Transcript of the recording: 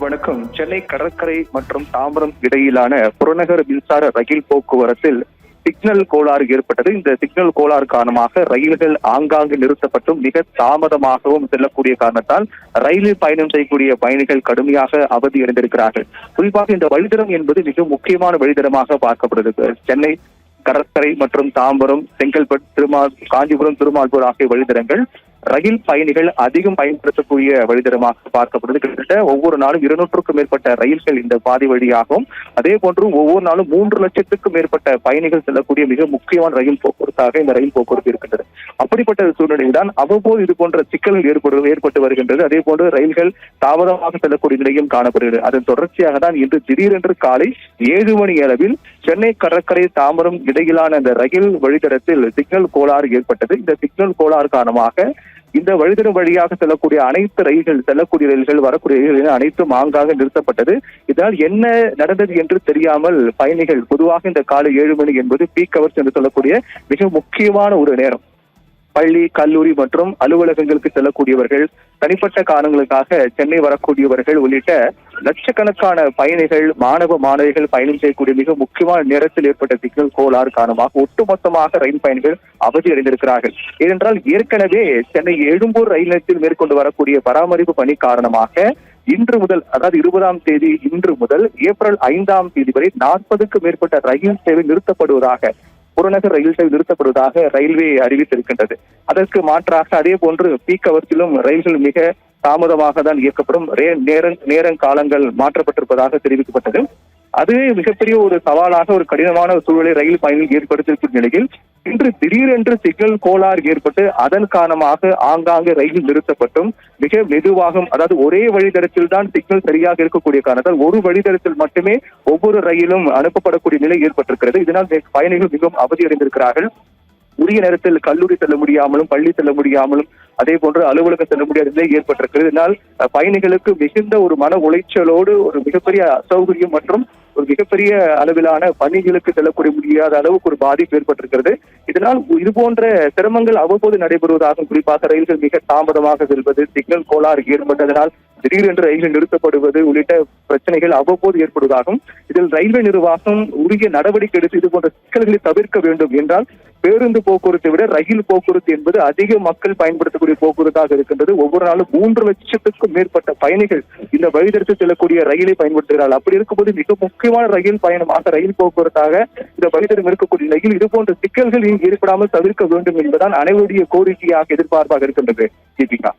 வணக்கம். சென்னை கடற்கரை மற்றும் தாம்பரம் இடையிலான புறநகர் மின்சார ரயில் போக்குவரத்தில் சிக்னல் கோளாறு ஏற்பட்டது. இந்த சிக்னல் கோளாறு காரணமாக ரயில்கள் ஆங்காங்கு நிறுத்தப்பட்டும் மிக தாமதமாகவும் செல்லக்கூடிய காரணத்தால் ரயிலில் பயணம் செய்யக்கூடிய பயணிகள் கடுமையாக அவதியடைந்திருக்கிறார்கள். குறிப்பாக இந்த வழித்தடம் என்பது மிக முக்கியமான வழித்தடமாக பார்க்கப்படுகிறது. சென்னை கடற்கரை மற்றும் தாம்பரம், செங்கல்பட்டு, காஞ்சிபுரம், திருமால்பூர் ஆகிய வழித்தடங்கள் ரயில் பயணிகள் அதிகம் பயன்படுத்தக்கூடிய வழித்தடமாக பார்க்கப்படுது. கிட்டத்தட்ட ஒவ்வொரு நாளும் 200க்கும் மேற்பட்ட ரயில்கள் இந்த பாதை வழியாகவும், அதே போன்று ஒவ்வொரு நாளும் 3 லட்சத்துக்கும் மேற்பட்ட பயணிகள் செல்லக்கூடிய மிக முக்கியமான ரயில் போக்குவரத்தாக இந்த ரயில் போக்குவரத்து இருக்கின்றது. அப்படிப்பட்ட சூழ்நிலையில் தான் அவ்வப்போது இது போன்ற சிக்கல்கள் ஏற்பட்டு வருகின்றது. அதே போன்று ரயில்கள் தாமதமாக செல்லக்கூடிய நிலையும் காணப்படுகிறது. அதன் தொடர்ச்சியாக தான் இன்று திடீரென்று காலை 7 மணி அளவில் சென்னை கடற்கரை தாம்பரம் இடையிலான இந்த ரயில் வழித்தடத்தில் சிக்னல் கோளாறு ஏற்பட்டது. இந்த சிக்னல் கோளாறு காரணமாக இந்த வழித்தடம் வழியாக செல்லக்கூடிய அனைத்து ரயில்கள் வரக்கூடிய ரயில்கள் அனைத்தும் ஆங்காக நிறுத்தப்பட்டது. இதனால் என்ன நடந்தது என்று தெரியாமல் பயணிகள், பொதுவாக இந்த காலை 7 மணி என்பது பீக் ஹவர்ஸ் என்று சொல்லக்கூடிய மிக முக்கியமான ஒரு நேரம். பள்ளி, கல்லூரி மற்றும் அலுவலகங்களுக்கு செல்லக்கூடியவர்கள், தனிப்பட்ட காரணங்களுக்காக சென்னை வரக்கூடியவர்கள் உள்ளிட்ட லட்சக்கணக்கான பயணிகள், மாணவிகள் பயணம் செய்யக்கூடிய மிக முக்கியமான நேரத்தில் ஏற்பட்ட சிக்னல் கோளாறு காரணமாக ஒட்டுமொத்தமாக ரயில் பயணிகள் அவதியடைந்திருக்கிறார்கள். ஏனென்றால் ஏற்கனவே சென்னை எழும்பூர் ரயில் நிலையத்தில் மேற்கொண்டு வரக்கூடிய பராமரிப்பு பணி காரணமாக இன்று முதல், அதாவது 20ஆம் தேதி இன்று முதல் ஏப்ரல் 5ஆம் தேதி வரை 40க்கும் மேற்பட்ட ரயில் சேவை நிறுத்தப்படுவதாக, புறநகர் ரயில் சேவை நிறுத்தப்படுவதாக ரயில்வே அறிவித்திருக்கின்றது. அதற்கு மாற்றாக அதே போன்று பீக் ஹவர்ஸிலும் ரயில்கள் மிக தாமதமாக தான் இயக்கப்படும், நேரங்காலங்கள் மாற்றப்பட்டிருப்பதாக தெரிவிக்கப்பட்டது. அது மிகப்பெரிய ஒரு சவாலாக, ஒரு கடினமான சூழலை ரயில் பயணிகள் ஏற்படுத்தியிருக்கும் நிலையில் இன்று திடீரென்று சிக்னல் கோளாறு ஏற்பட்டு அதன் காரணமாக ஆங்காங்கு ரயில் நிறுத்தப்பட்டும் மிக மெதுவாக, அதாவது ஒரே வழித்தடத்தில் தான் சிக்னல் சரியாக இருக்கக்கூடிய காரணத்தால் ஒரு வழித்தடத்தில் மட்டுமே ஒவ்வொரு ரயிலும் அனுப்பப்படக்கூடிய நிலை ஏற்பட்டிருக்கிறது. இதனால் பயணிகள் மிகவும் அவதியடைந்திருக்கிறார்கள். உரிய நேரத்தில் கல்லூரி செல்ல முடியாமலும், பள்ளி செல்ல முடியாமலும், அதே போன்று அலுவலகம் செல்ல முடியாத நிலை ஏற்பட்டிருக்கிறது. இதனால் பயணிகளுக்கு மிகுந்த ஒரு மன உளைச்சலோடு ஒரு மிகப்பெரிய அசௌகரியம் மற்றும் ஒரு மிகப்பெரிய அளவிலான பணிகளுக்கு செல்லக்கூடிய முடியாத அளவுக்கு ஒரு பாதிப்பு ஏற்பட்டிருக்கிறது. இதனால் இது போன்ற சிரமங்கள் அவ்வப்போது நடைபெறுவதாகவும், குறிப்பாக ரயில்கள் மிக தாமதமாக செல்வது, சிக்னல் கோளாறு ஏற்பட்டதனால் திடீரென்று ரயில்கள் நிறுத்தப்படுவது உள்ளிட்ட பிரச்சனைகள் அவ்வப்போது ஏற்படுவதாகவும், இதில் ரயில்வே நிர்வாகம் உரிய நடவடிக்கை எடுத்து இது போன்ற சிக்கல்களை தவிர்க்க வேண்டும் என்றால் பேருந்து போக்குவரத்தை விட ரயில் போக்குவரத்து என்பது அதிக மக்கள் பயன்படுத்தக்கூடிய போக்குவரத்தாக இருக்கின்றது. ஒவ்வொரு நாளும் 3 லட்சத்துக்கும் மேற்பட்ட பயணிகள் இந்த வழித்தடத்தில் செல்லக்கூடிய ரயிலை பயன்படுத்துகிறார்கள். அப்படி இருக்கும்போது மிக முக்கியமான ரயில் பயணமாக, ரயில் போக்குவரத்தாக இந்த வழித்தடம் இருக்கக்கூடிய நிலையில் இது போன்ற சிக்கல்கள் ஏற்படாமல் தவிர்க்க வேண்டும் என்பதுதான் அனைவருடைய கோரிக்கையாக, எதிர்பார்ப்பாக இருக்கின்றது. தீபிகா.